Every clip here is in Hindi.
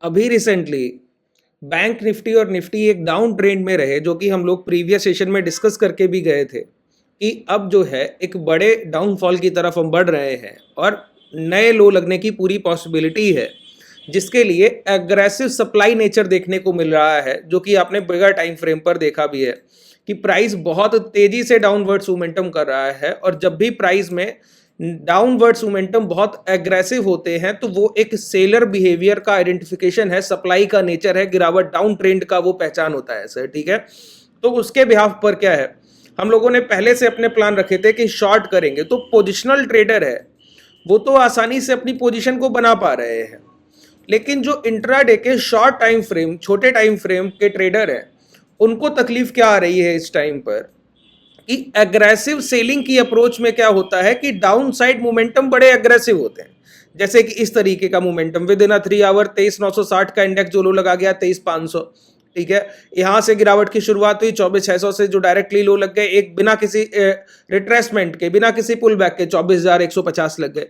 अभी रिसेंटली बैंक निफ्टी और निफ्टी एक डाउन ट्रेंड में रहे, जो कि हम लोग प्रीवियस सेशन में डिस्कस करके भी गए थे कि अब जो है एक बड़े डाउनफॉल की तरफ हम बढ़ रहे हैं और नए लो लगने की पूरी पॉसिबिलिटी है, जिसके लिए एग्रेसिव सप्लाई नेचर देखने को मिल रहा है, जो कि आपने बिगर टाइम फ्रेम पर देखा भी है कि प्राइस बहुत तेजी से डाउनवर्ड्स मोमेंटम कर रहा है। और जब भी प्राइस में डाउनवर्ड्स मोमेंटम बहुत एग्रेसिव होते हैं तो वो एक सेलर बिहेवियर का आइडेंटिफिकेशन है, सप्लाई का नेचर है, गिरावट डाउन ट्रेंड का वो पहचान होता है सर। ठीक है, तो उसके बिहाफ पर क्या है, हम लोगों ने पहले से अपने प्लान रखे थे कि शॉर्ट करेंगे। तो पोजिशनल ट्रेडर है वो तो आसानी से अपनी पोजीशन को बना पा रहे हैं, लेकिन जो इंट्राडे के शॉर्ट टाइम फ्रेम, छोटे टाइम फ्रेम के ट्रेडर हैं, उनको तकलीफ क्या आ रही है इस टाइम पर कि एग्रेसिव सेलिंग की अप्रोच में क्या होता है कि डाउन साइड मोमेंटम बड़े एग्रेसिव होते हैं। जैसे कि इस तरीके का मोमेंटम विद इन 3 आवर 23,960 का इंडेक्स जो लो लगा गया 23,500। ठीक है, यहां से गिरावट की शुरुआत हुई 24,600 से, जो डायरेक्टली लो लग गए एक बिना किसी रिट्रेसमेंट के, बिना किसी पुल बैक के 24,150 लग गए।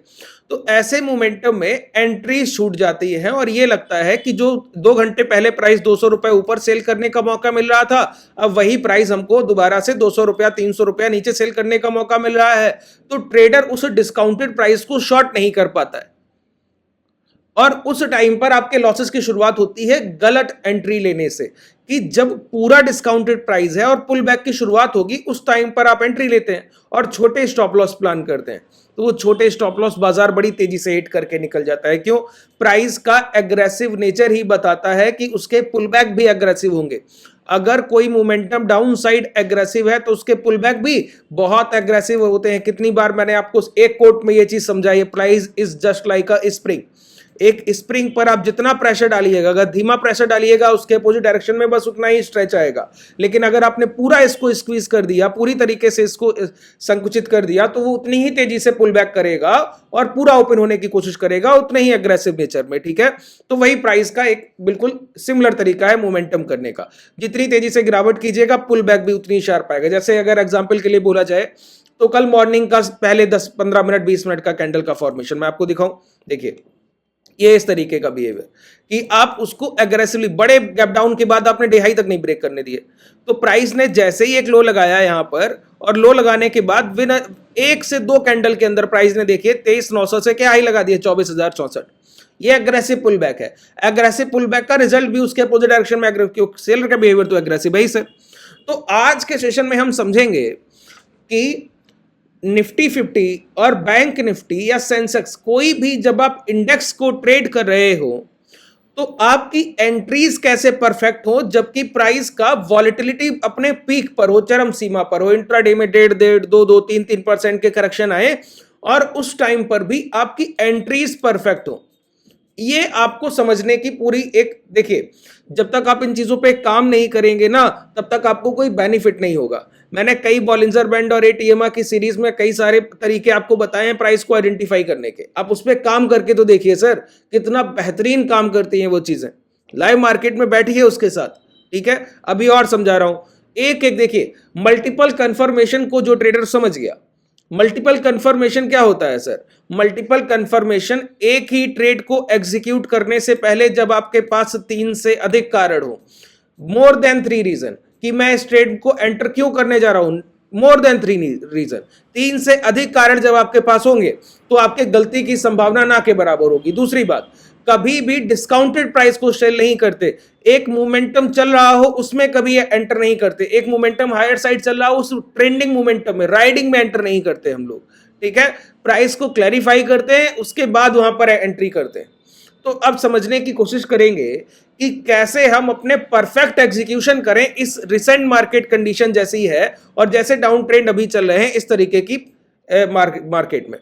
तो ऐसे मोमेंटम में एंट्री छूट जाती है और ये लगता है कि जो 2 घंटे पहले प्राइस 200 रुपए ऊपर सेल करने का मौका मिल रहा था, अब वही प्राइस हमको दोबारा से 200 रुपया 300 रुपया नीचे सेल करने का मौका मिल रहा है। तो ट्रेडर उस डिस्काउंटेड प्राइस को शॉर्ट नहीं कर पाता है और उस टाइम पर आपके लॉसेस की शुरुआत होती है गलत एंट्री लेने से, कि जब पूरा डिस्काउंटेड प्राइस है और पुल बैक की शुरुआत होगी उस टाइम पर आप एंट्री लेते हैं और छोटे स्टॉप लॉस प्लान करते हैं। तो वो छोटे स्टॉप लॉस बाजार बड़ी तेजी से हिट करके निकल जाता है। क्यों? प्राइस का एग्रेसिव नेचर ही बताता है कि उसके पुल बैक भी एग्रेसिव होंगे। अगर कोई मोमेंटम डाउन साइड एग्रेसिव है तो उसके पुल बैक भी बहुत एग्रेसिव होते हैं। कितनी बार मैंने आपको एक कोट में ये चीज समझाई है, price is just like a spring. एक स्प्रिंग पर आप जितना प्रेशर डालिएगा, अगर धीमा प्रेशर डालिएगा उसके अपोजिट डायरेक्शन में बस उतना ही स्ट्रेच आएगा, लेकिन अगर आपने पूरा इसको स्क्वीज कर दिया, पूरी तरीके से इसको संकुचित कर दिया, तो वो उतनी ही तेजी से पुल बैक करेगा और पूरा ओपन होने की कोशिश करेगा उतने ही एग्रेसिव नेचर में। ठीक है, तो वही प्राइस का एक बिल्कुल सिमिलर तरीका है मोमेंटम करने का। जितनी तेजी से गिरावट कीजिएगा पुल बैक भी उतनी शार्प आएगा। जैसे अगर एग्जाम्पल के लिए बोला जाए तो कल मॉर्निंग का पहले 10-15 मिनट 20 मिनट का कैंडल का फॉर्मेशन मैं आपको दिखाऊं। देखिए, ये इस तरीके का बिहेवियर कि आप उसको एग्रेसिवली बड़े गैप डाउन के बाद आपने डिहाई तक नहीं ब्रेक करने दिए, तो प्राइस ने जैसे ही एक लो लगाया यहां पर, और लो लगाने के बाद विन 1 से 2 कैंडल के अंदर प्राइस ने देखिए 23,900 से क्या हाई लगा दिया 24,064। ये एग्रेसिव पुल बैक है। एग्रेसिव पुल बैक का रिजल्ट भी उसके अपोजिट डायरेक्शन में सेलर का बिहेवियर तो एग्रेसिव है ही सर। तो आज के सेशन में हम समझेंगे कि निफ्टी 50 और बैंक निफ्टी या सेंसेक्स, कोई भी जब आप इंडेक्स को ट्रेड कर रहे हो तो आपकी एंट्रीज कैसे परफेक्ट हो, जबकि प्राइस का वॉलेटिलिटी अपने पीक पर हो, चरम सीमा पर हो, इंट्राडे में 1.5, 2, 3% के करेक्शन आए और उस टाइम पर भी आपकी एंट्रीज परफेक्ट हो। ये आपको समझने की पूरी एक, देखिए जब तक आप इन चीजों पे काम नहीं करेंगे ना तब तक आपको कोई बेनिफिट नहीं होगा। मैंने कई बॉलिंजर बैंड और एटीएमआ की सीरीज में कई सारे तरीके आपको बताए हैं प्राइस को आइडेंटिफाई करने के। आप उस पर काम करके तो देखिए सर, कितना बेहतरीन काम करती हैं वो चीजें। लाइव मार्केट में बैठिए उसके साथ। ठीक है, अभी और समझा रहा हूं एक एक। देखिए, मल्टीपल कंफर्मेशन को जो ट्रेडर समझ गया, मल्टीपल कंफर्मेशन क्या होता है सर? मल्टीपल कंफर्मेशन एक ही ट्रेड को एग्जीक्यूट करने से पहले जब आपके पास 3 से अधिक कारण हो, मोर देन 3 रीजन, कि मैं इस ट्रेड को एंटर क्यों करने जा रहा हूं, मोर देन 3 रीजन, 3 से अधिक कारण जब आपके पास होंगे तो आपके गलती की संभावना ना के बराबर होगी। दूसरी बात, कभी भी डिस्काउंटेड प्राइस को सेल नहीं करते। एक मोमेंटम चल रहा हो उसमें कभी एंटर नहीं करते। एक मोमेंटम हायर साइड चल रहा हो उस ट्रेंडिंग मोमेंटम में, राइडिंग में एंटर नहीं करते हम लोग। ठीक है, प्राइस को क्लैरिफाई करते हैं उसके बाद वहां पर एंट्री करते हैं। तो अब समझने की कोशिश करेंगे कि कैसे हम अपने परफेक्ट एग्जीक्यूशन करें इस रिसेंट मार्केट कंडीशन जैसी है और जैसे डाउन ट्रेंड अभी चल रहे हैं इस तरीके की मार्केट में।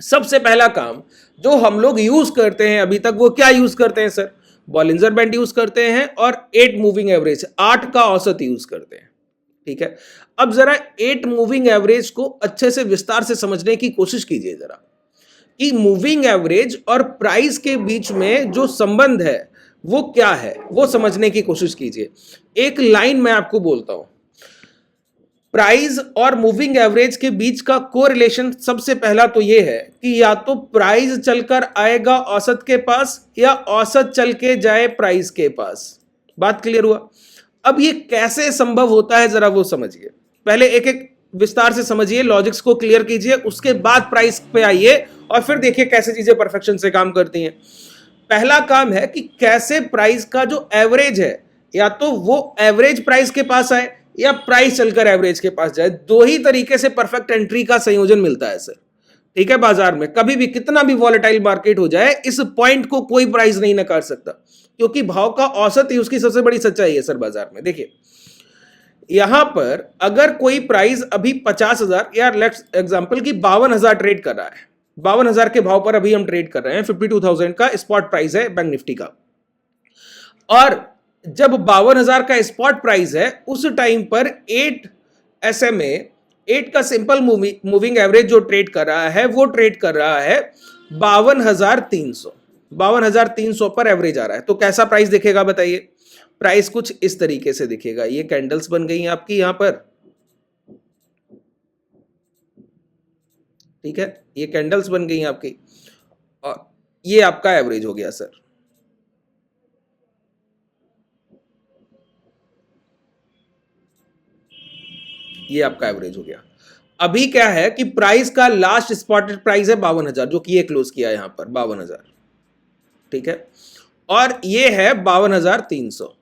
सबसे पहला काम जो हम लोग यूज करते हैं अभी तक, वो क्या यूज करते हैं सर? बॉलिंजर बैंड यूज करते हैं और 8 मूविंग एवरेज, 8 का औसत यूज करते हैं। ठीक है, अब जरा 8 मूविंग एवरेज को अच्छे से विस्तार से समझने की कोशिश कीजिए जरा, कि मूविंग एवरेज और प्राइस के बीच में जो संबंध है वो क्या है, वो समझने की कोशिश कीजिए। एक लाइन मैं आपको बोलता हूं, प्राइस और मूविंग एवरेज के बीच का कोरिलेशन सबसे पहला तो ये है कि या तो प्राइस चलकर आएगा औसत के पास या औसत चल के जाए प्राइस के पास। बात क्लियर हुआ? अब ये कैसे संभव होता है जरा वो समझिए। पहले एक एक विस्तार से समझिए, लॉजिक्स को क्लियर कीजिए, उसके बाद प्राइस पे आइए और फिर देखिए कैसे चीजें परफेक्शन से काम करती हैं। पहला काम है कि कैसे प्राइस का जो एवरेज है या तो वो एवरेज प्राइस के पास आए या प्राइस चलकर एवरेज के पास जाए। दो ही तरीके से परफेक्ट एंट्री का संयोजन मिलता है सर, ठीक है। बाजार में कभी भी कितना भी वॉलेटाइल मार्केट हो जाए, इस पॉइंट को कोई प्राइस नहीं नकार सकता, क्योंकि भाव का औसत ही उसकी सबसे बड़ी सच्चाई है सर बाजार में। देखिए यहां पर अगर कोई प्राइस अभी 50,000 या लेट्स एग्जांपल की 52,000 ट्रेड कर रहा है, 52,000 के भाव पर अभी हम ट्रेड कर रहे हैं, 52,000 का स्पॉट प्राइस है बैंक निफ्टी का, और जब 52,000 का स्पॉट प्राइस है उस टाइम पर 8 SMA 8 का सिंपल मूविंग एवरेज जो ट्रेड कर रहा है वो ट्रेड कर रहा है 52,300 पर एवरेज आ रहा है। तो कैसा प्राइस दिखेगा बताइए? प्राइस कुछ इस तरीके से दिखेगा। ये कैंडल्स बन गई हैं आपकी यहां पर, ठीक है, ये कैंडल्स बन गई हैं आपकी, और ये आपका एवरेज हो गया सर। ये आपका एवरेज हो गया। अभी क्या है कि प्राइस का लास्ट स्पॉटेड प्राइस है 52,000, जो कि ये क्लोज किया है यहां पर 52,000, ठीक है, और ये है 52,300।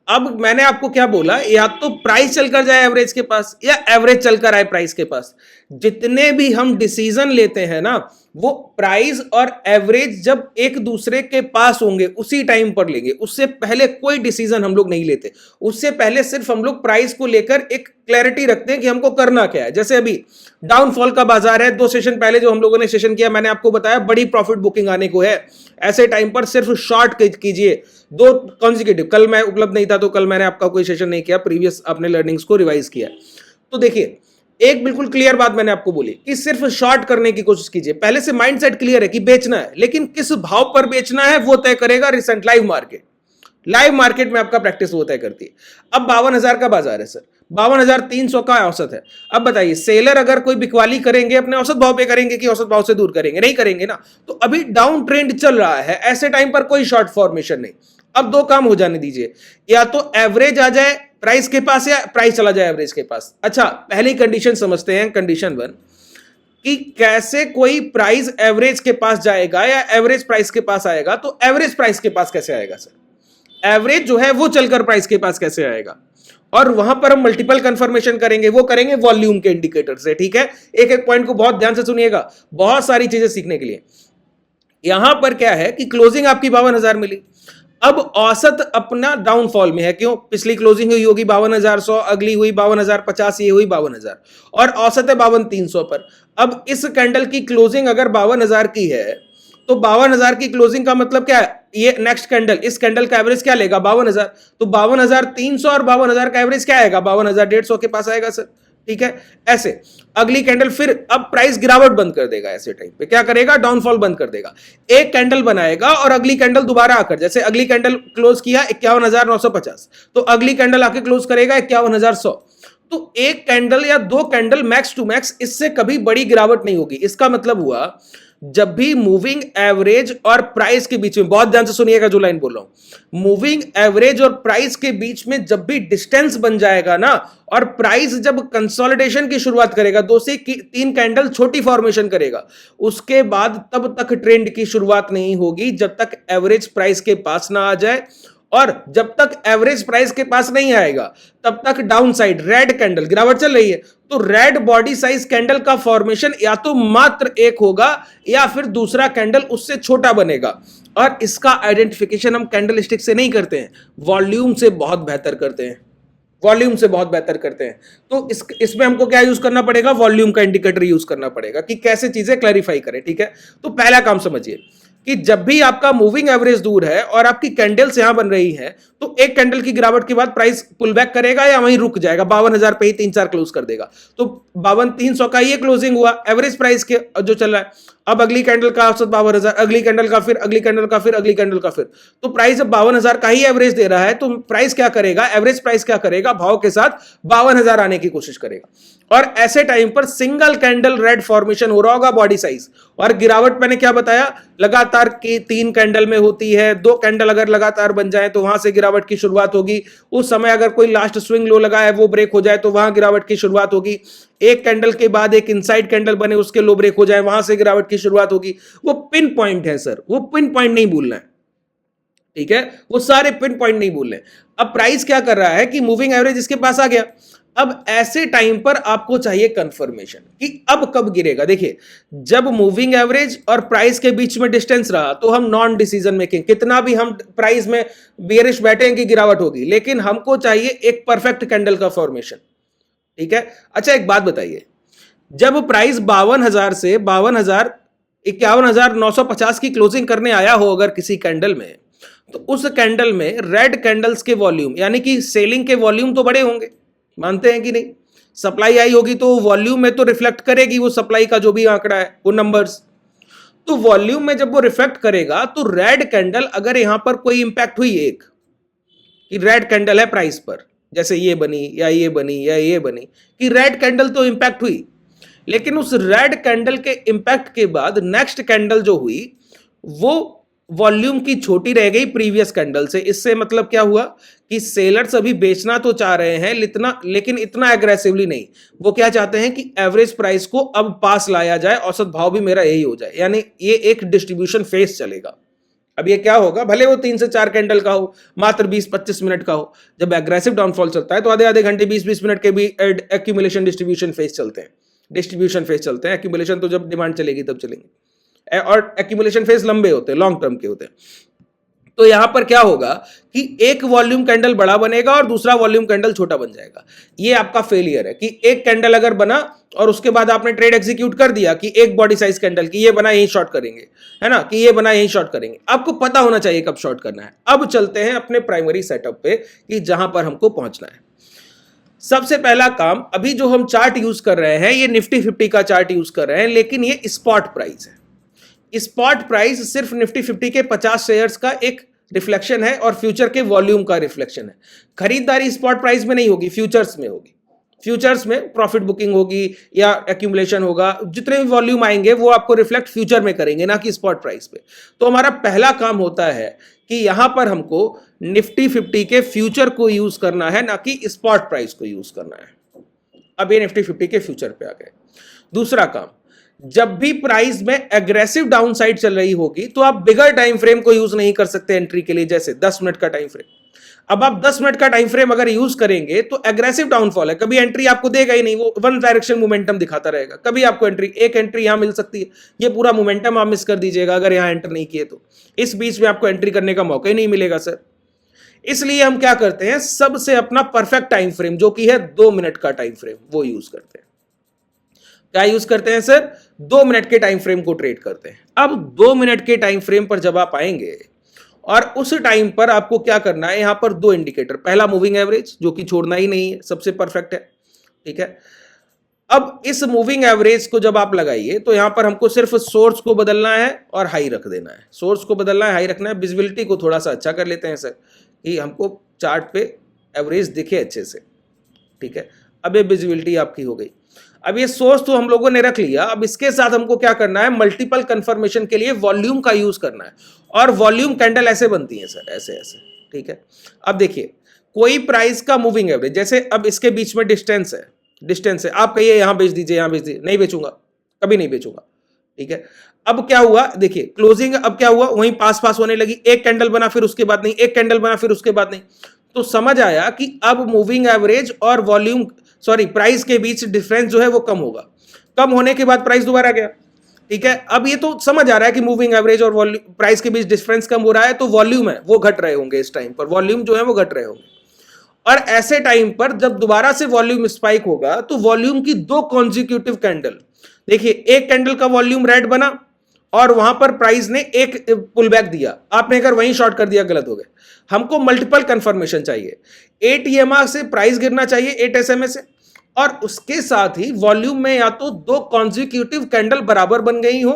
अब मैंने आपको क्या बोला, या तो प्राइस चलकर जाए एवरेज के पास या एवरेज चलकर आए प्राइस के पास। जितने भी हम डिसीजन लेते हैं ना, वो प्राइस और एवरेज जब एक दूसरे के पास होंगे उसी टाइम पर लेंगे। उससे पहले कोई डिसीजन हम लोग नहीं लेते। उससे पहले सिर्फ हम लोग प्राइस को लेकर एक क्लैरिटी रखते हैं कि हमको करना क्या है। जैसे अभी डाउनफॉल का बाजार है, 2 सेशन पहले जो हम लोगों ने सेशन किया, मैंने आपको बताया बड़ी प्रॉफिट बुकिंग आने को है। ऐसे टाइम पर सिर्फ शॉर्ट कीजिए 2 कॉन्जिक्यूटिव। कल मैं उपलब्ध नहीं था तो कल मैंने आपका कोई सेशन नहीं किया, प्रीवियस अपने लर्निंग्स को रिवाइज किया। तो देखिए एक बिल्कुल क्लियर बात मैंने आपको बोली कि सिर्फ शॉर्ट करने की कोशिश कीजिए। पहले से माइंडसेट क्लियर है कि बेचना है, लेकिन किस भाव पर बेचना है वो तय करेगा recent live market. Live market में आपका प्रैक्टिस वो तय करती है। अब 52,000 का बाजार है सर, 52,300 का औसत है। अब बताइए सेलर अगर कोई बिकवाली करेंगे अपने औसत भाव पे करेंगे कि औसत भाव से दूर करेंगे? नहीं करेंगे ना। तो अभी डाउन ट्रेंड चल रहा है, ऐसे टाइम पर कोई शॉर्ट फॉर्मेशन नहीं। अब 2 काम हो जाने दीजिए, या तो एवरेज आ जाए प्राइस के पास या प्राइस चला जाए एवरेज के पास। अच्छा पहली कंडीशन समझते हैं, कंडीशन 1 कि कैसे कोई प्राइस एवरेज के पास जाएगा या एवरेज प्राइस के पास आएगा। तो एवरेज प्राइस के पास कैसे आएगा सर? एवरेज जो है वो चलकर प्राइस के पास कैसे आएगा? और वहां पर हम मल्टीपल कंफर्मेशन करेंगे, वो करेंगे वॉल्यूम के इंडिकेटर से, ठीक है। एक एक पॉइंट को बहुत ध्यान से सुनिएगा, बहुत सारी चीजें सीखने के लिए। यहां पर क्या है कि क्लोजिंग आपकी 52,000 मिली। अब औसत अपना डाउनफॉल में है, क्यों? पिछली क्लोजिंग हुई होगी 52,100, अगली हुई 52,050, ये हुई 52,000 और औसत है 52,300 पर। अब इस कैंडल की क्लोजिंग अगर 52,000 की है तो 52,000 की क्लोजिंग का मतलब क्या है? ये नेक्स्ट कैंडल, इस कैंडल का एवरेज क्या लेगा? 52,000। तो 52,300 और 52,000 का एवरेज क्या आएगा? 52,150 के पास आएगा सर, ठीक है। ऐसे अगली कैंडल फिर अब प्राइस गिरावट बंद कर देगा। ऐसे टाइम पे क्या करेगा? डाउनफॉल बंद कर देगा। एक कैंडल बनाएगा और अगली कैंडल दोबारा आकर, जैसे अगली कैंडल क्लोज किया 51,950, तो अगली कैंडल आके क्लोज करेगा 51,100। तो एक कैंडल या 2 कैंडल मैक्स टू मैक्स, इससे कभी बड़ी गिरावट नहीं होगी। इसका मतलब हुआ जब भी मूविंग एवरेज और प्राइस के बीच में, बहुत ध्यान से सुनिएगा जो लाइन बोल रहा हूं, मूविंग एवरेज और प्राइस के बीच में जब भी डिस्टेंस बन जाएगा ना, और प्राइस जब कंसोलिडेशन की शुरुआत करेगा, 2 से 3 कैंडल छोटी फॉर्मेशन करेगा, उसके बाद तब तक ट्रेंड की शुरुआत नहीं होगी जब तक एवरेज प्राइस के पास ना आ जाए। और जब तक एवरेज प्राइस के पास नहीं आएगा तब तक डाउन साइड रेड कैंडल, गिरावट चल रही है तो रेड बॉडी साइज कैंडल का फॉर्मेशन या तो मात्र एक होगा या फिर दूसरा कैंडल उससे छोटा बनेगा। और इसका आइडेंटिफिकेशन हम कैंडल स्टिक से नहीं करते हैं, वॉल्यूम से बहुत बेहतर करते हैं। वॉल्यूम से बहुत बेहतर करते हैं। तो इसमें हमको क्या यूज करना पड़ेगा? वॉल्यूम का इंडिकेटर यूज करना पड़ेगा कि कैसे चीजें क्लैरिफाई करें, ठीक है। तो पहला काम समझिए कि जब भी आपका मूविंग एवरेज दूर है और आपकी कैंडल्स यहां बन रही है, तो एक कैंडल की गिरावट के बाद प्राइस पुल बैक करेगा या वहीं रुक जाएगा, 52,000 पे ही 3-4 क्लोज कर देगा। तो 52,300 का ये क्लोजिंग हुआ एवरेज प्राइस के जो चल रहा है। अब अगली कैंडल का औसत 52,000, अगली कैंडल का, फिर अगली कैंडल का, फिर अगली कैंडल का, फिर तो प्राइस अब 52,000 का ही एवरेज दे रहा है, तो प्राइस क्या करेगा, एवरेज प्राइस क्या करेगा, भाव के साथ 52,000 आने की कोशिश करेगा। और ऐसे टाइम पर सिंगल कैंडल रेड फॉर्मेशन हो रहा होगा बॉडी साइज, और गिरावट मैंने क्या बताया, लगातार की 3 कैंडल में होती है, 2 कैंडल अगर लगातार बन जाए तो वहां से गिरावट की शुरुआत होगी। उस समय अगर कोई लास्ट स्विंग लो लगा है वो ब्रेक हो जाए तो वहां गिरावट की शुरुआत होगी। एक कैंडल के बाद एक इनसाइड कैंडल बने, उसके लो ब्रेक हो जाए, वहां से गिरावट की शुरुआत होगी। वो पिन पॉइंट है सर, वो पिन पॉइंट नहीं भूलना है, ठीक है, वो सारे पिन पॉइंट नहीं भूलने। अब प्राइस क्या कर रहा है कि मूविंग एवरेज इसके पास आ गया। अब ऐसे टाइम पर आपको चाहिए कंफर्मेशन कि अब कब गिरेगा। देखिए, जब मूविंग एवरेज और प्राइस के बीच में डिस्टेंस रहा तो हम नॉन डिसीजन मेकिंग, कितना भी हम प्राइस में बेयरिश बैठे हैं कि गिरावट होगी, लेकिन हमको चाहिए एक परफेक्ट कैंडल का फॉर्मेशन, ठीक है। अच्छा, एक बात बताइए, जब प्राइस 52,000 से 51,950 की क्लोजिंग करने आया हो अगर किसी कैंडल में, तो उस कैंडल में रेड कैंडल्स के वॉल्यूम यानी कि सेलिंग के वॉल्यूम तो बड़े होंगे, मानते हैं कि नहीं। सप्लाई आई होगी तो वॉल्यूम में तो रिफ्लेक्ट करेगी वो सप्लाई का जो भी आंकड़ा है, वो नंबर्स। तो वॉल्यूम में जब वो रिफ्लेक्ट करेगा तो रेड कैंडल अगर यहां पर कोई इंपैक्ट हुई, एक कि रेड कैंडल है प्राइस पर, जैसे ये बनी या ये बनी या ये बनी, कि रेड कैंडल तो इंपैक्ट हुई, लेकिन उस रेड कैंडल के इंपैक्ट के बाद नेक्स्ट कैंडल जो हुई वो वॉल्यूम की छोटी रह गई प्रीवियस कैंडल से। इससे मतलब क्या हुआ कि सेलर्स अभी बेचना तो चाह रहे हैं लेकिन इतना एग्रेसिवली नहीं। वो क्या चाहते हैं कि एवरेज प्राइस को अब पास लाया जाए, औसत भाव भी मेरा यही हो जाए, यानी ये एक डिस्ट्रीब्यूशन फेज चलेगा। अब ये क्या होगा, भले वो 3 से 4 कैंडल का हो, मात्र 20-25 मिनट का हो, जब एग्रेसिव डाउनफॉल चलता है तो आधे आधे घंटे 20-20 मिनट के भी एक्यूमुलेशन डिस्ट्रीब्यूशन फेज चलते हैं। एक्यूमुलेशन तो जब डिमांड चलेगी तब चलेंगे, और एक्यूमुलेशन फेज लंबे होते हैं, लॉन्ग टर्म के होते हैं। तो यहां पर क्या होगा कि एक वॉल्यूम कैंडल बड़ा बनेगा और दूसरा वॉल्यूम कैंडल छोटा बन जाएगा। ये आपका फेलियर है कि एक कैंडल अगर बना और उसके बाद आपने ट्रेड एग्जीक्यूट कर दिया कि एक बॉडी साइज कैंडल की ये बना यही शॉर्ट करेंगे, है ना, कि ये बना यही शॉर्ट करेंगे। आपको पता होना चाहिए कब शॉर्ट करना है। अब चलते हैं अपने प्राइमरी सेटअप पे कि जहां पर हमको पहुंचना है। सबसे पहला काम, अभी जो हम चार्ट यूज कर रहे हैं ये निफ्टी 50 का चार्ट यूज कर रहे हैं, लेकिन ये स्पॉट प्राइस है। स्पॉट प्राइस सिर्फ निफ्टी 50 के 50 शेयर्स का एक रिफ्लेक्शन है और फ्यूचर के वॉल्यूम का रिफ्लेक्शन है। खरीदारी स्पॉट प्राइस में नहीं होगी, फ्यूचर्स में होगी। फ्यूचर्स में प्रॉफिट बुकिंग होगी या एक्यूमुलेशन होगा, जितने भी वॉल्यूम आएंगे वो आपको रिफ्लेक्ट फ्यूचर में करेंगे, ना कि स्पॉट प्राइस पे। तो हमारा पहला काम होता है कि यहां पर हमको निफ्टी 50 के फ्यूचर को यूज करना है, ना कि स्पॉट प्राइस को यूज करना है। अब ये निफ्टी 50 के फ्यूचर पे आ गए। दूसरा काम, जब भी प्राइस में एग्रेसिव डाउनसाइड चल रही होगी तो आप बिगर टाइम फ्रेम को यूज नहीं कर सकते एंट्री के लिए, जैसे 10 मिनट का टाइम फ्रेम। अब आप 10 मिनट का टाइम फ्रेम अगर यूज करेंगे तो एग्रेसिव डाउनफॉल है, कभी एंट्री आपको देगा ही नहीं, वो वन डायरेक्शन मोमेंटम दिखाता रहेगा। कभी आपको एक एंट्री यहां मिल सकती है, ये पूरा मोमेंटम आप मिस कर दीजिएगा अगर यहां एंटर नहीं किए तो। इस बीच में आपको एंट्री करने का मौका ही नहीं मिलेगा सर। इसलिए हम क्या करते हैं, सबसे अपना परफेक्ट टाइम फ्रेम जो कि है 2 मिनट का टाइम फ्रेम, वो यूज करते हैं। क्या यूज करते हैं सर, 2 मिनट के टाइम फ्रेम को ट्रेड करते हैं। अब 2 मिनट के टाइम फ्रेम पर जब आप आएंगे और उस टाइम पर आपको क्या करना है, यहां पर 2 इंडिकेटर, पहला मूविंग एवरेज जो कि छोड़ना ही नहीं है, सबसे परफेक्ट है, ठीक है। अब इस मूविंग एवरेज को जब आप लगाइए तो यहां पर हमको सिर्फ सोर्स को बदलना है और हाई रख देना है। सोर्स को बदलना है, हाई रखना है। विजिबिलिटी को थोड़ा सा अच्छा कर लेते हैं सर कि हमको चार्ट पे एवरेज दिखे अच्छे से, ठीक है। अब ये विजिबिलिटी आपकी हो गई। अब ये सोर्स तो हम लोगों ने रख लिया, अब इसके साथ हमको क्या करना है, मल्टीपल कंफर्मेशन के लिए वॉल्यूम का यूज करना है। और वॉल्यूम कैंडल ऐसे बनती है सर, ऐसे ऐसे, ठीक है। अब देखिए, कोई प्राइस का मूविंग एवरेज, जैसे अब इसके बीच में डिस्टेंस है, आप कहिए यहां बेच दीजिए, यहां बेच दीजिए, नहीं बेचूंगा, कभी नहीं बेचूंगा, ठीक है। अब क्या हुआ, देखिए क्लोजिंग, अब क्या हुआ, वहीं पास पास होने लगी, एक कैंडल बना फिर उसके बाद नहीं, एक कैंडल बना फिर उसके बाद नहीं। तो समझ आया कि अब मूविंग एवरेज और प्राइस के बीच डिफरेंस जो है वो कम होगा। कम होने के बाद प्राइस दोबारा गया, ठीक है। अब ये तो समझ आ रहा है कि मूविंग एवरेज और प्राइस के बीच डिफरेंस कम हो रहा है, तो वॉल्यूम है वो घट रहे होंगे, इस टाइम पर वॉल्यूम जो है वो घट रहे होंगे। और ऐसे टाइम पर जब दोबारा से वॉल्यूम स्पाइक होगा तो वॉल्यूम की 2 कॉन्जिक्यूटिव कैंडल, देखिए एक कैंडल का वॉल्यूम रेड बना और वहां पर प्राइस ने एक पुल बैक दिया, आपने अगर वहीं शॉर्ट कर दिया, गलत हो गए। हमको मल्टीपल कंफर्मेशन चाहिए, 8 EMR से प्राइस गिरना चाहिए, 8 SMA से, और उसके साथ ही वॉल्यूम में या तो 2 कॉन्जिक्यूटिव कैंडल बराबर बन गई हो,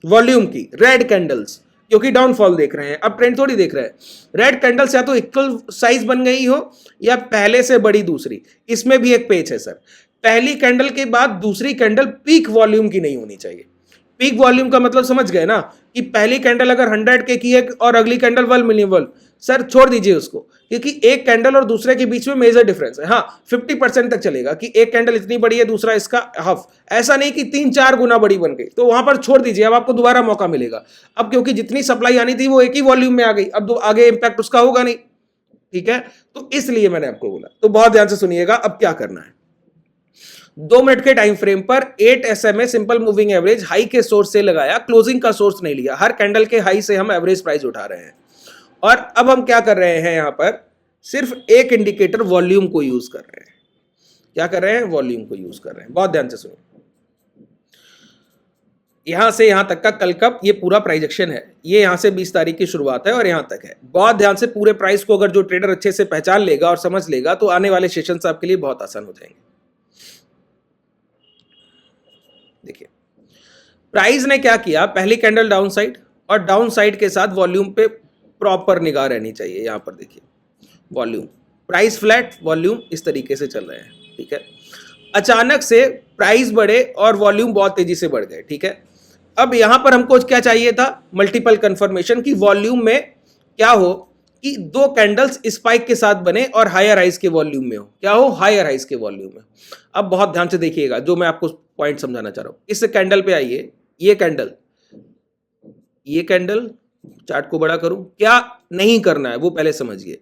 वॉल्यूम की, रेड कैंडल्स, क्योंकि डाउनफॉल देख रहे हैं, अब ट्रेंड थोड़ी देख रहे हैं। रेड कैंडल्स या तो इक्वल साइज बन गई हो या पहले से बड़ी दूसरी। इसमें भी एक पेच है सर, पहली कैंडल के बाद दूसरी कैंडल पीक वॉल्यूम की नहीं होनी चाहिए। पीक वॉल्यूम का मतलब समझ गए ना, कि पहली कैंडल अगर 100 के की है और अगली कैंडल 1 मिलियन वॉल्यूम, सर छोड़ दीजिए उसको, क्योंकि एक कैंडल और दूसरे के बीच में मेजर डिफरेंस है। हाँ 50% तक चलेगा कि एक कैंडल इतनी बड़ी है दूसरा इसका हाफ, ऐसा नहीं कि 3-4 गुना बड़ी बन गई, तो वहां पर छोड़ दीजिए, अब आपको दोबारा मौका मिलेगा। अब क्योंकि जितनी सप्लाई आनी थी वो एक ही वॉल्यूम में आ गई, अब आगे इंपैक्ट उसका होगा नहीं, ठीक है, तो इसलिए मैंने आपको बोला। तो बहुत ध्यान से सुनिएगा अब क्या करना है। 2 मिनट के टाइम फ्रेम पर 8 SMA simple moving average high के सोर्स से लगाया, क्लोजिंग का सोर्स नहीं लिया, हर कैंडल के हाई से हम एवरेज प्राइस उठा रहे हैं। और अब हम क्या कर रहे हैं, यहां पर सिर्फ एक इंडिकेटर वॉल्यूम को यूज कर रहे हैं। क्या कर रहे हैं, वॉल्यूम को यूज कर रहे हैं। बहुत ध्यान से सुनिए, यहां से यहां तक का कल का ये पूरा प्राइस एक्शन है, ये यहां से 20 तारीख की शुरुआत है और यहां तक है। बहुत ध्यान से पूरे प्राइस को अगर जो ट्रेडर अच्छे से पहचान लेगा और समझ लेगा तो आने वाले सेशंस आपके लिए बहुत आसान हो जाएंगे। देखिए प्राइस ने क्या किया, पहली कैंडल डाउन साइड, और डाउन साइड के साथ वॉल्यूम पे प्रॉपर निगाह रहनी चाहिए। यहां पर देखिए वॉल्यूम, प्राइस फ्लैट, वॉल्यूम इस तरीके से चल रहे हैं, ठीक है। अचानक से प्राइस बढ़े और वॉल्यूम बहुत तेजी से बढ़ गए, ठीक है। अब यहां पर हमको क्या चाहिए था, मल्टीपल कंफर्मेशन की वॉल्यूम में क्या हो कि 2 कैंडल्स स्पाइक के साथ बने और हायर हाइज के वॉल्यूम में हो, क्या हो, हायर हाइज के वॉल्यूम में। अब बहुत ध्यान से देखिएगा जो मैं आपको पॉइंट समझाना चाह रहा हूं। इस कैंडल पे आइए, ये कैंडल चार्ट को बड़ा करूं, क्या नहीं करना है वो पहले समझिए,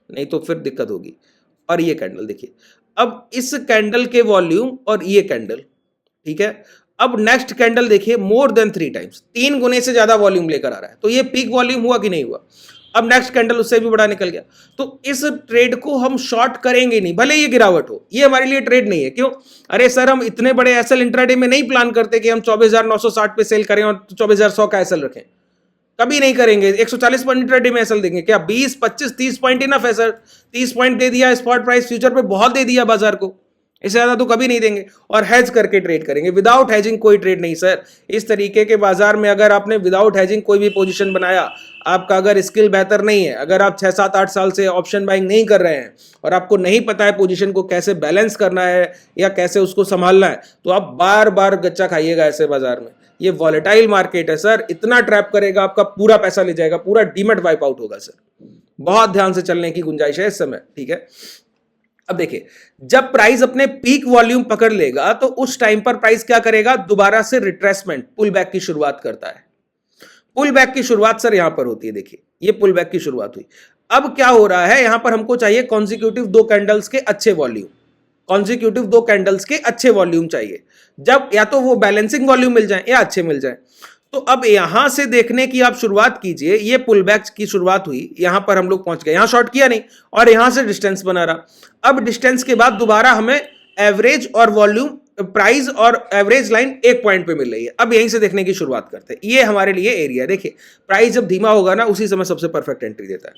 नहीं तो फिर दिक्कत होगी। और ये कैंडल देखिए, अब इस कैंडल के वॉल्यूम और ये कैंडल, ठीक है। अब नेक्स्ट कैंडल देखिए, मोर देन 3 टाइम्स, 3 गुने से ज्यादा वॉल्यूम लेकर आ रहा है, तो ये पीक वॉल्यूम हुआ कि नहीं हुआ। अब नेक्स्ट कैंडल उससे भी बड़ा निकल गया, तो इस ट्रेड को हम शॉर्ट करेंगे नहीं, भले ये गिरावट हो, ये हमारे लिए ट्रेड नहीं है। क्यों, अरे सर हम इतने बड़े एसएल इंट्राडे में नहीं प्लान करते कि हम 24,960 पे सेल करें और 24,100 का एसएल रखें, कभी नहीं करेंगे। 140 पॉइंट इंट्राडे में एसएल देंगे क्या, 20, 25, 30 पॉइंट इनफ है सर। 30 पॉइंट दे दिया स्पॉट प्राइस फ्यूचर पे, बहुत दे दिया बाजार को, इससे ज्यादा तो कभी नहीं देंगे। और हेज करके ट्रेड करेंगे, विदाउट हेजिंग कोई ट्रेड नहीं सर। इस तरीके के बाजार में अगर आपने विदाउट हेजिंग कोई भी पोजीशन बनाया, आपका अगर स्किल बेहतर नहीं है, अगर आप 6, 7, 8 साल से ऑप्शन बाइंग नहीं कर रहे हैं और आपको नहीं पता है पोजीशन को कैसे बैलेंस करना है या कैसे उसको संभालना है, तो आप बार बार गच्चा खाइएगा ऐसे बाजार में। ये वॉलेटाइल मार्केट है सर, इतना ट्रैप करेगा, आपका पूरा पैसा ले जाएगा, पूरा डीमेट वाइप आउट होगा सर। बहुत ध्यान से चलने की गुंजाइश है इस समय, ठीक है। अब देखिए, जब प्राइस अपने पीक वॉल्यूम पकड़ लेगा तो उस टाइम पर प्राइस क्या करेगा, दोबारा से रिट्रेसमेंट, पुल बैक की शुरुआत करता है। पुल बैक की शुरुआत सर यहां पर होती है, देखिए ये पुल बैक की शुरुआत हुई। अब क्या हो रहा है, यहां पर हमको चाहिए कॉन्जिक्यूटिव 2 कैंडल्स के अच्छे वॉल्यूम, कॉन्जिक्यूटिव 2 कैंडल्स के अच्छे वॉल्यूम चाहिए, जब या तो वो बैलेंसिंग वॉल्यूम मिल जाए या अच्छे मिल जाए। तो अब यहां से देखने की आप शुरुआत कीजिए, ये पुल बैक की शुरुआत हुई, यहां पर हम लोग पहुंच गए, यहां शॉर्ट किया नहीं और यहां से डिस्टेंस बना रहा। अब डिस्टेंस के बाद दोबारा हमें एवरेज और वॉल्यूम, प्राइस और एवरेज लाइन एक पॉइंट पे मिल रही है। अब यहीं से देखने की शुरुआत करते हैं, ये हमारे लिए एरिया। देखिए प्राइस जब धीमा होगा ना, उसी समय सबसे परफेक्ट एंट्री देता है।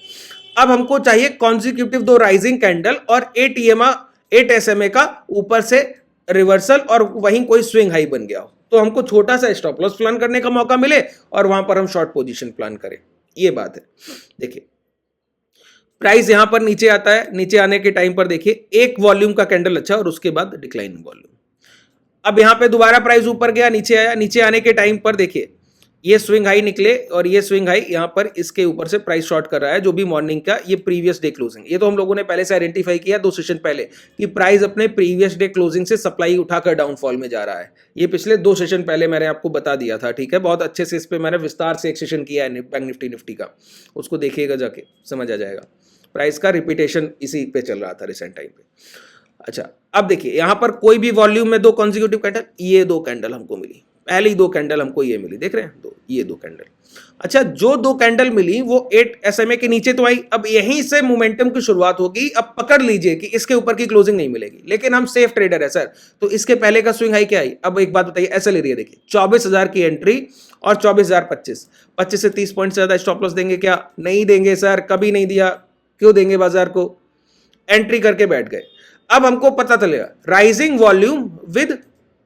अब हमको चाहिए कॉन्जिक्यूटिव 2 राइजिंग कैंडल और 8 SMA का ऊपर से रिवर्सल और वहीं कोई स्विंग हाई बन गया हो, तो हमको छोटा सा स्टॉप लॉस प्लान करने का मौका मिले और वहां पर हम शॉर्ट पोजीशन प्लान करें, ये बात है। देखिए प्राइस यहां पर नीचे आता है, नीचे आने के टाइम पर देखिए एक वॉल्यूम का कैंडल अच्छा और उसके बाद डिक्लाइनिंग वॉल्यूम। अब यहां पे दोबारा प्राइस ऊपर गया, नीचे आया, नीचे आने के टाइम पर देखिए ये स्विंग हाई निकले और ये स्विंग हाई यहां पर इसके ऊपर से प्राइस शॉर्ट कर रहा है, जो भी मॉर्निंग का ये प्रीवियस डे क्लोजिंग, ये तो हम लोगों ने पहले से आइडेंटिफाई किया 2 सेशन पहले कि प्राइस अपने प्रीवियस डे क्लोजिंग से सप्लाई उठाकर डाउनफॉल में जा रहा है। ये पिछले 2 सेशन पहले मैंने आपको बता दिया था, ठीक है। बहुत अच्छे से इस पे मैंने विस्तार से एक सेशन किया है बैंक निफ्टी का, उसको देखिएगा जाके, समझ आ जाएगा। प्राइस का रिपीटेशन इसी पे चल रहा था रिसेंट टाइम पे। अच्छा अब देखिए यहां पर कोई भी वॉल्यूम में 2 कॉन्जिक्यूटिव कैंडल, ये 2 कैंडल हमको मिली, पहली 2 कैंडल हमको ये मिली, देख रहे हैं ये 2 कैंडल। अच्छा जो 2 कैंडल मिली वो 8 SMA के नीचे तो आई, अब यहीं से मोमेंटम की शुरुआत होगी। अब पकड़ लीजिए कि इसके ऊपर की क्लोजिंग नहीं मिलेगी, लेकिन हम सेफ ट्रेडर है सर, तो इसके पहले का स्विंग हाई क्या आई। अब एक बात बताइए, एसएल एरिया देखिए 24,000 की एंट्री और 24,025, 25 से 30 पॉइंट से ज्यादा स्टॉप लॉस देंगे क्या, नहीं देंगे सर, कभी नहीं दिया, क्यों देंगे बाजार को, एंट्री करके बैठ गए। अब हमको पता चलेगा rising volume with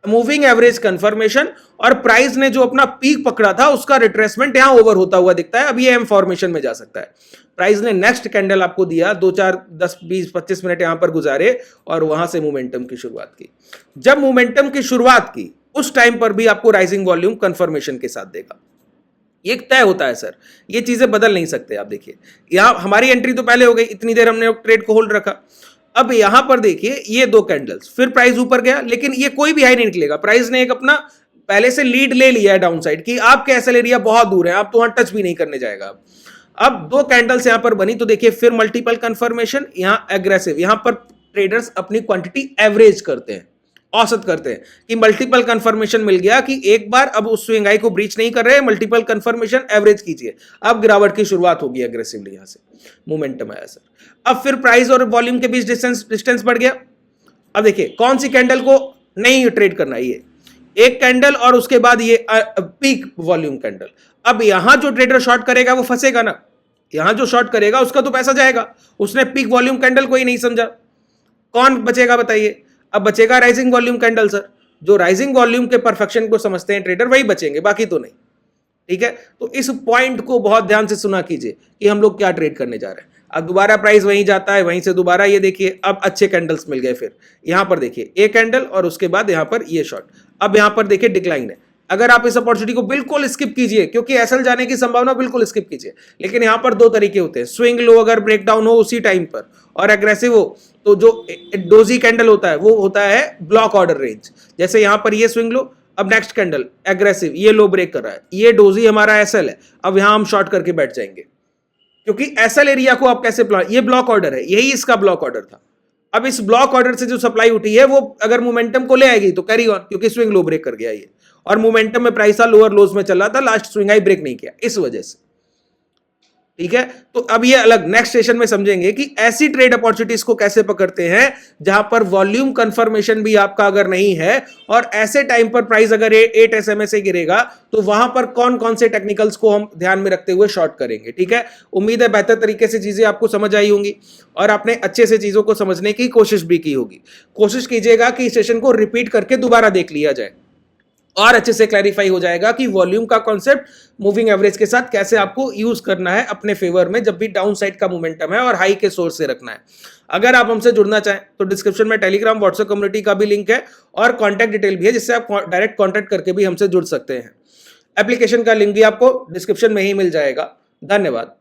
moving average confirmation, और प्राइस ने जो अपना पीक पकड़ा था उसका रिट्रेसमेंट यहां ओवर होता हुआ दिखता है। अब ये एम फॉर्मेशन में जा सकता है। प्राइस ने नेक्स्ट कैंडल आपको दिया, 2 4 10 20 25 मिनट यहां पर गुजारे और वहां से मोमेंटम की शुरुआत की। जब मोमेंटम की शुरुआत की उस टाइम पर भी आपको राइजिंग वॉल्यूम कंफर्मेशन के साथ देगा। ये तय होता है सर, ये चीजें बदल नहीं सकते। आप देखिए यहां हमारी एंट्री तो पहले हो गई, इतनी देर हमने ट्रेड को होल्ड रखा। अब यहां पर देखिए ये 2 कैंडल्स, फिर प्राइस ऊपर गया, लेकिन ये कोई भी हाई नहीं निकलेगा। प्राइस ने एक अपना पहले से लीड ले लिया है डाउन साइड की, आपके एसएल एरिया बहुत दूर है, आप तो वहां टच भी नहीं करने जाएगा। अब 2 कैंडल्स यहां पर बनी तो देखिए फिर मल्टीपल कंफर्मेशन, यहां एग्रेसिव, यहां पर ट्रेडर्स अपनी क्वांटिटी एवरेज करते हैं, औसत करते हैं कि मल्टीपल कंफर्मेशन मिल गया कि एक बार अब उस स्विंग हाई को ब्रीच नहीं कर रहे, मल्टीपल कंफर्मेशन एवरेज कीजिए। अब गिरावट की शुरुआत होगी एग्रेसिवली, यहां से मोमेंटम आया सर। अब फिर प्राइस और वॉल्यूम के बीच डिस्टेंस बढ़ गया। अब देखिए कौन सी कैंडल को नहीं ट्रेड करना है, ये एक कैंडल और उसके बाद ये पीक वॉल्यूम कैंडल। अब यहां जो ट्रेडर शॉर्ट करेगा वो फंसेगा ना, यहां जो शॉर्ट करेगा उसका तो पैसा जाएगा, उसने पीक वॉल्यूम कैंडल को ही नहीं समझा। कौन बचेगा बताइए? अब बचेगा राइजिंग वॉल्यूम कैंडल सर। जो राइजिंग वॉल्यूम के परफेक्शन को समझते हैं ट्रेडर वही बचेंगे, बाकी तो नहीं। ठीक है, तो इस पॉइंट को बहुत ध्यान से सुना कीजिए कि हम लोग क्या ट्रेड करने जा रहे हैं। अब दोबारा प्राइस वहीं जाता है, वहीं से दोबारा ये देखिए अब अच्छे कैंडल्स मिल गए। फिर यहां पर देखिए एक कैंडल और उसके बाद यहां पर ये शॉर्ट। अब यहां पर देखिए डिक्लाइन है। अगर आप इस अपॉर्चुनिटी को बिल्कुल स्किप कीजिए, क्योंकि एसएल जाने की संभावना, बिल्कुल स्किप कीजिए। लेकिन यहां पर 2 तरीके होते हैं, स्विंग लो अगर ब्रेकडाउन हो उसी टाइम पर और एग्रेसिव हो तो जो डोजी कैंडल होता है वो होता है ब्लॉक ऑर्डर रेंज। जैसे यहां पर ये स्विंग लो, अब नेक्स्ट कैंडल एग्रेसिव, ये लो ब्रेक कर रहा है, ये डोजी हमारा एसएल है। अब यहां हम शॉर्ट करके बैठ जाएंगे, क्योंकि एसएल एरिया को आप कैसे प्लान, ये ब्लॉक ऑर्डर है, यही इसका ब्लॉक ऑर्डर था। अब इस ब्लॉक ऑर्डर से जो सप्लाई उठी है वो अगर मोमेंटम को ले आएगी तो कैरी ऑन, क्योंकि स्विंग लो ब्रेक कर गया ये, और मोमेंटम में प्राइस लोअर लोज में चल रहा था, लास्ट स्विंग हाई ब्रेक नहीं किया इस वजह से। ठीक है, तो अब ये अलग नेक्स्ट सेशन में समझेंगे कि ऐसी ट्रेड अपॉर्चुनिटीज को कैसे पकड़ते हैं जहां पर वॉल्यूम कंफर्मेशन भी आपका अगर नहीं है, और ऐसे टाइम पर प्राइस अगर 8 एसएमए से गिरेगा तो वहां पर कौन कौन से टेक्निकल्स को हम ध्यान में रखते हुए शॉर्ट करेंगे। ठीक है, उम्मीद है बेहतर तरीके से चीजें आपको समझ आई होंगी और आपने अच्छे से चीजों को समझने की कोशिश भी की होगी। कोशिश कीजिएगा कि इस सेशन को रिपीट करके दोबारा देख लिया जाए और अच्छे से क्लैरिफाई हो जाएगा कि वॉल्यूम का कॉन्सेप्ट मूविंग एवरेज के साथ कैसे आपको यूज करना है अपने फेवर में, जब भी डाउन साइड का मोमेंटम है और हाई के सोर्स से रखना है। अगर आप हमसे जुड़ना चाहें तो डिस्क्रिप्शन में टेलीग्राम व्हाट्सएप कम्युनिटी का भी लिंक है और कॉन्टैक्ट डिटेल भी है, जिससे आप डायरेक्ट कॉन्टैक्ट करके भी हमसे जुड़ सकते हैं। एप्लीकेशन का लिंक भी आपको डिस्क्रिप्शन में ही मिल जाएगा। धन्यवाद।